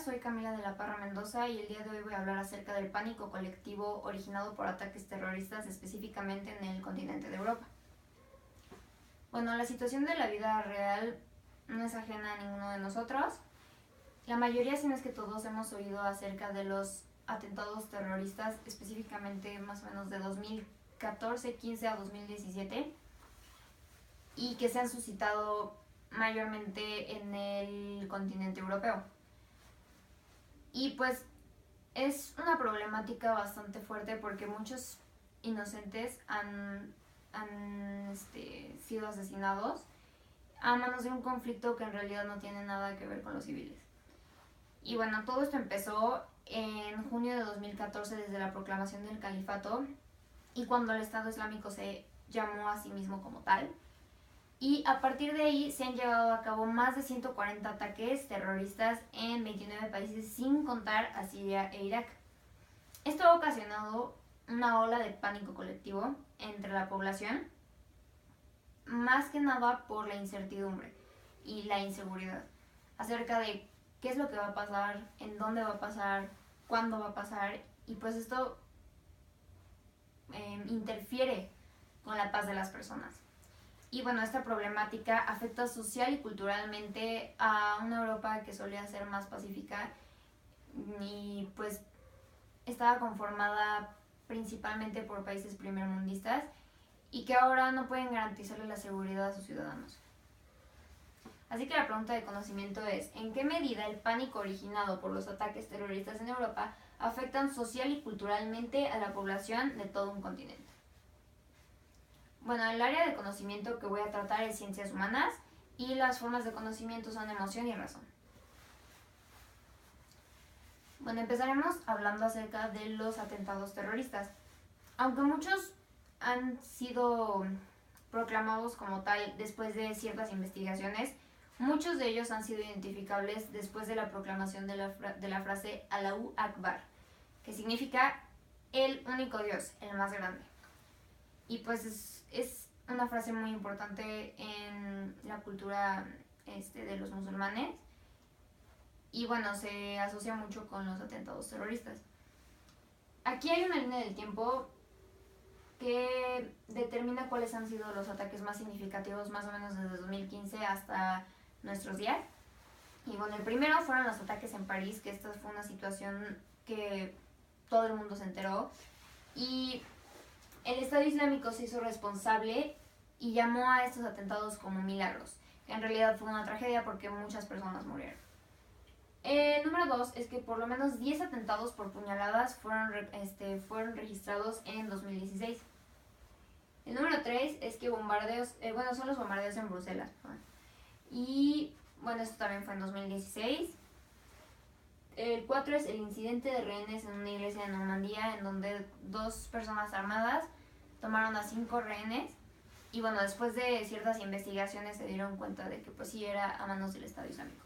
Soy Camila de la Parra Mendoza y el día de hoy voy a hablar acerca del pánico colectivo originado por ataques terroristas específicamente en el continente de Europa. Bueno, la situación de la vida real no es ajena a ninguno de nosotros. La mayoría, si no es que todos, hemos oído acerca de los atentados terroristas, específicamente más o menos de 2014-15 a 2017, y que se han suscitado mayormente en el continente europeo. Y pues es una problemática bastante fuerte porque muchos inocentes han sido asesinados a manos de un conflicto que en realidad no tiene nada que ver con los civiles. Y bueno, todo esto empezó en junio de 2014 desde la proclamación del califato y cuando el Estado Islámico se llamó a sí mismo como tal. Y a partir de ahí se han llevado a cabo más de 140 ataques terroristas en 29 países, sin contar a Siria e Irak. Esto ha ocasionado una ola de pánico colectivo entre la población, más que nada por la incertidumbre y la inseguridad acerca de qué es lo que va a pasar, en dónde va a pasar, cuándo va a pasar, y pues esto interfiere con la paz de las personas. Y bueno, esta problemática afecta social y culturalmente a una Europa que solía ser más pacífica y pues estaba conformada principalmente por países primermundistas y que ahora no pueden garantizarle la seguridad a sus ciudadanos. Así que la pregunta de conocimiento es: ¿en qué medida el pánico originado por los ataques terroristas en Europa afectan social y culturalmente a la población de todo un continente? Bueno, el área de conocimiento que voy a tratar es ciencias humanas y las formas de conocimiento son emoción y razón. Bueno, empezaremos hablando acerca de los atentados terroristas. Aunque muchos han sido proclamados como tal después de ciertas investigaciones, muchos de ellos han sido identificables después de la proclamación de la frase Allahu Akbar, que significa el único Dios, el más grande. Y pues es una frase muy importante en la cultura de los musulmanes y bueno, se asocia mucho con los atentados terroristas. Aquí hay una línea del tiempo que determina cuáles han sido los ataques más significativos más o menos desde 2015 hasta nuestros días. Y bueno, el primero fueron los ataques en París, que esta fue una situación que todo el mundo se enteró y el Estado Islámico se hizo responsable y llamó a estos atentados como milagros, que en realidad fue una tragedia porque muchas personas murieron. El número 2 es que por lo menos 10 atentados por puñaladas fueron registrados en 2016. El número 3 es que son los bombardeos en Bruselas. Y bueno, esto también fue en 2016. El 4 es el incidente de rehenes en una iglesia de Normandía, en donde 2 personas armadas tomaron a 5 rehenes. Y bueno, después de ciertas investigaciones se dieron cuenta de que pues sí era a manos del Estado Islámico.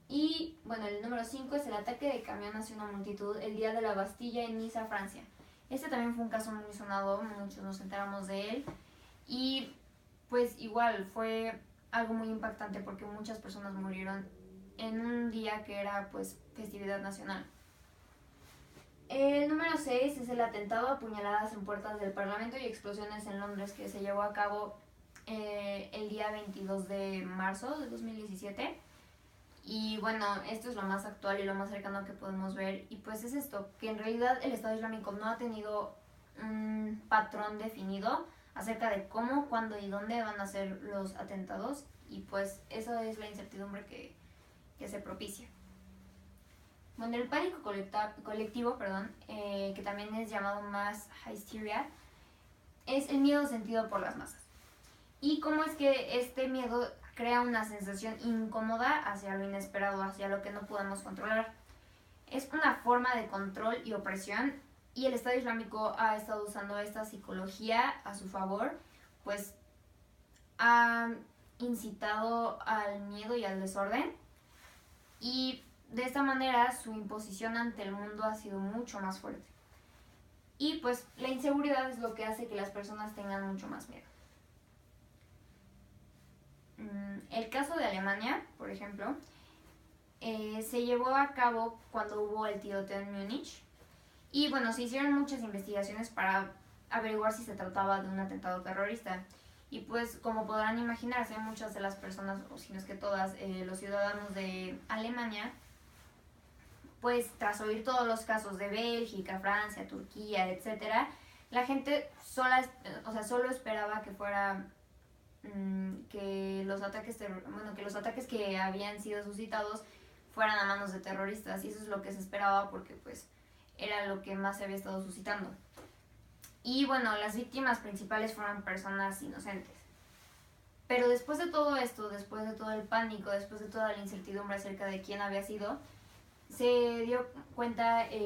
Y bueno, el número 5 es el ataque de camión hacia una multitud el día de la Bastilla en Niza, Francia. Este también fue un caso muy sonado, muchos nos enteramos de él. Y pues igual fue algo muy impactante porque muchas personas murieron en un día que era pues festividad nacional. El número 6 es el atentado a puñaladas en puertas del Parlamento y explosiones en Londres, que se llevó a cabo el día 22 de marzo de 2017. Y bueno, esto es lo más actual y lo más cercano que podemos ver. Y pues es esto, que en realidad el Estado Islámico no ha tenido un patrón definido acerca de cómo, cuándo y dónde van a ser los atentados. Y pues esa es la incertidumbre que se propicia. Bueno, el pánico colectivo, que también es llamado mass hysteria, es el miedo sentido por las masas. ¿Y cómo es que este miedo crea una sensación incómoda hacia lo inesperado, hacia lo que no podemos controlar? Es una forma de control y opresión, y el Estado Islámico ha estado usando esta psicología a su favor, pues ha incitado al miedo y al desorden, y de esta manera su imposición ante el mundo ha sido mucho más fuerte. Y pues la inseguridad es lo que hace que las personas tengan mucho más miedo. El caso de Alemania, por ejemplo, se llevó a cabo cuando hubo el tiroteo en Múnich. Y bueno, se hicieron muchas investigaciones para averiguar si se trataba de un atentado terrorista. Y pues como podrán imaginarse, muchas de las personas, o si no es que todas, los ciudadanos de Alemania, pues tras oír todos los casos de Bélgica, Francia, Turquía, etcétera, la gente solo esperaba que fuera que los ataques que los ataques que habían sido suscitados fueran a manos de terroristas, y eso es lo que se esperaba porque pues era lo que más se había estado suscitando. Y bueno, las víctimas principales fueron personas inocentes. Pero después de todo esto, después de todo el pánico, después de toda la incertidumbre acerca de quién había sido, se dio cuenta, se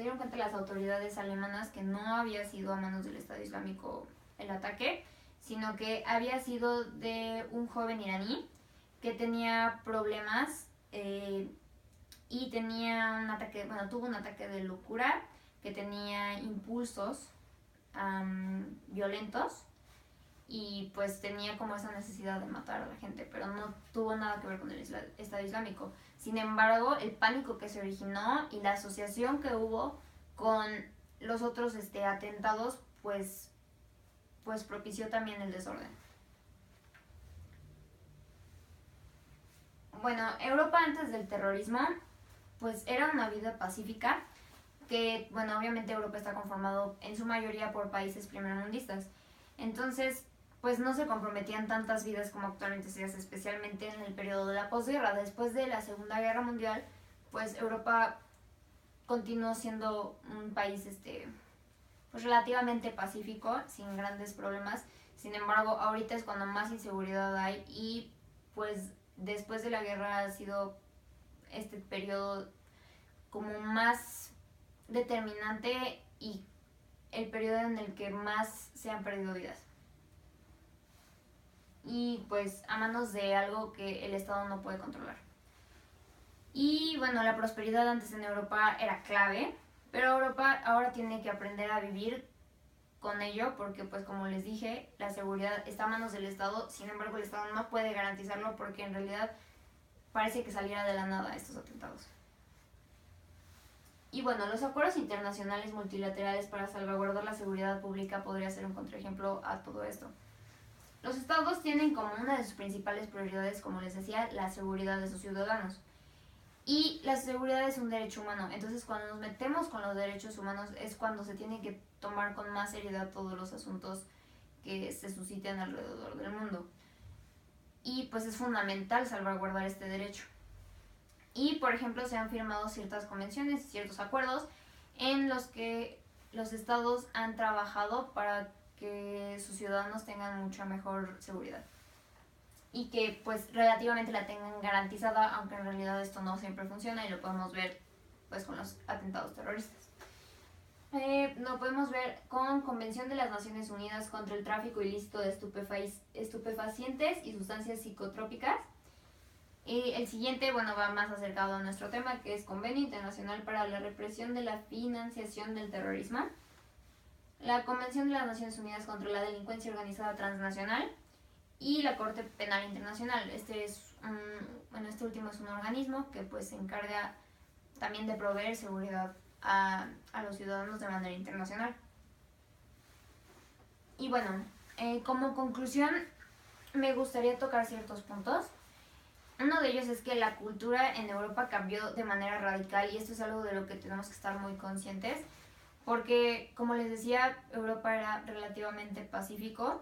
dieron cuenta las autoridades alemanas que no había sido a manos del Estado Islámico el ataque, sino que había sido de un joven iraní que tenía problemas y tenía un ataque, tuvo un ataque de locura, que tenía impulsos violentos y pues tenía como esa necesidad de matar a la gente, pero no tuvo nada que ver con el Estado Islámico. Sin embargo, el pánico que se originó y la asociación que hubo con los otros atentados, pues propició también el desorden. Bueno, Europa antes del terrorismo, pues era una vida pacífica, que, bueno, obviamente Europa está conformado en su mayoría por países primermundistas. Entonces, pues no se comprometían tantas vidas como actualmente se hace, especialmente en el periodo de la posguerra. Después de la Segunda Guerra Mundial, pues Europa continuó siendo un país pues relativamente pacífico, sin grandes problemas. Sin embargo, ahorita es cuando más inseguridad hay, y pues después de la guerra ha sido este periodo como más determinante y el periodo en el que más se han perdido vidas. Y pues a manos de algo que el Estado no puede controlar. Y bueno, la prosperidad antes en Europa era clave, pero Europa ahora tiene que aprender a vivir con ello, porque pues como les dije, la seguridad está a manos del Estado. Sin embargo, el Estado no puede garantizarlo porque en realidad parece que saliera de la nada estos atentados. Y bueno, los acuerdos internacionales multilaterales para salvaguardar la seguridad pública podría ser un contraejemplo a todo esto. Los estados tienen como una de sus principales prioridades, como les decía, la seguridad de sus ciudadanos. Y la seguridad es un derecho humano. Entonces, cuando nos metemos con los derechos humanos es cuando se tiene que tomar con más seriedad todos los asuntos que se susciten alrededor del mundo. Y pues es fundamental salvaguardar este derecho. Y, por ejemplo, se han firmado ciertas convenciones, ciertos acuerdos en los que los estados han trabajado para que sus ciudadanos tengan mucha mejor seguridad y que pues relativamente la tengan garantizada, aunque en realidad esto no siempre funciona, y lo podemos ver pues con los atentados terroristas. Lo podemos ver con Convención de las Naciones Unidas contra el tráfico ilícito de estupefacientes y sustancias psicotrópicas. Y el siguiente, va más acercado a nuestro tema, que es Convenio Internacional para la Represión de la Financiación del Terrorismo. La Convención de las Naciones Unidas contra la Delincuencia Organizada Transnacional y la Corte Penal Internacional. Este último es un organismo que pues se encarga también de proveer seguridad a los ciudadanos de manera internacional. Y bueno, como conclusión me gustaría tocar ciertos puntos. Uno de ellos es que la cultura en Europa cambió de manera radical, y esto es algo de lo que tenemos que estar muy conscientes, porque, como les decía, Europa era relativamente pacífico.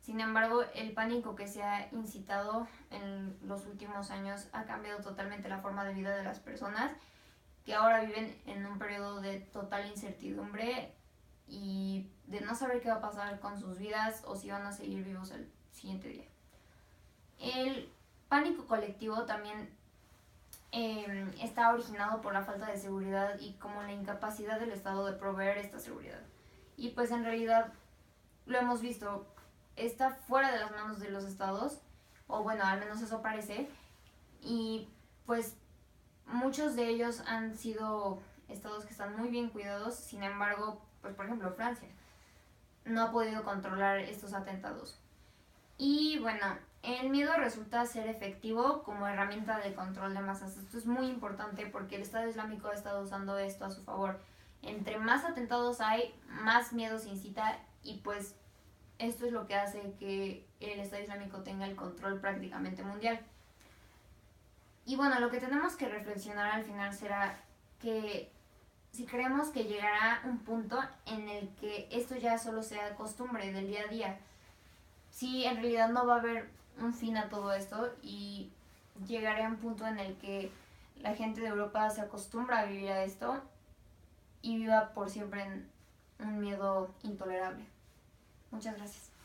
Sin embargo, el pánico que se ha incitado en los últimos años ha cambiado totalmente la forma de vida de las personas, que ahora viven en un periodo de total incertidumbre y de no saber qué va a pasar con sus vidas o si van a seguir vivos el siguiente día. El pánico colectivo también está originado por la falta de seguridad y como la incapacidad del Estado de proveer esta seguridad. Y pues en realidad lo hemos visto, está fuera de las manos de los estados, o bueno, al menos eso parece, y pues muchos de ellos han sido estados que están muy bien cuidados. Sin embargo, pues por ejemplo Francia no ha podido controlar estos atentados. Y bueno, El miedo resulta ser efectivo como herramienta de control de masas. Esto es muy importante porque el Estado Islámico ha estado usando esto a su favor. Entre más atentados hay, más miedo se incita y pues esto es lo que hace que el Estado Islámico tenga el control prácticamente mundial. Y bueno, lo que tenemos que reflexionar al final será que si creemos que llegará un punto en el que esto ya solo sea costumbre del día a día, si en realidad no va a haber un fin a todo esto y llegará a un punto en el que la gente de Europa se acostumbra a vivir a esto y viva por siempre en un miedo intolerable. Muchas gracias.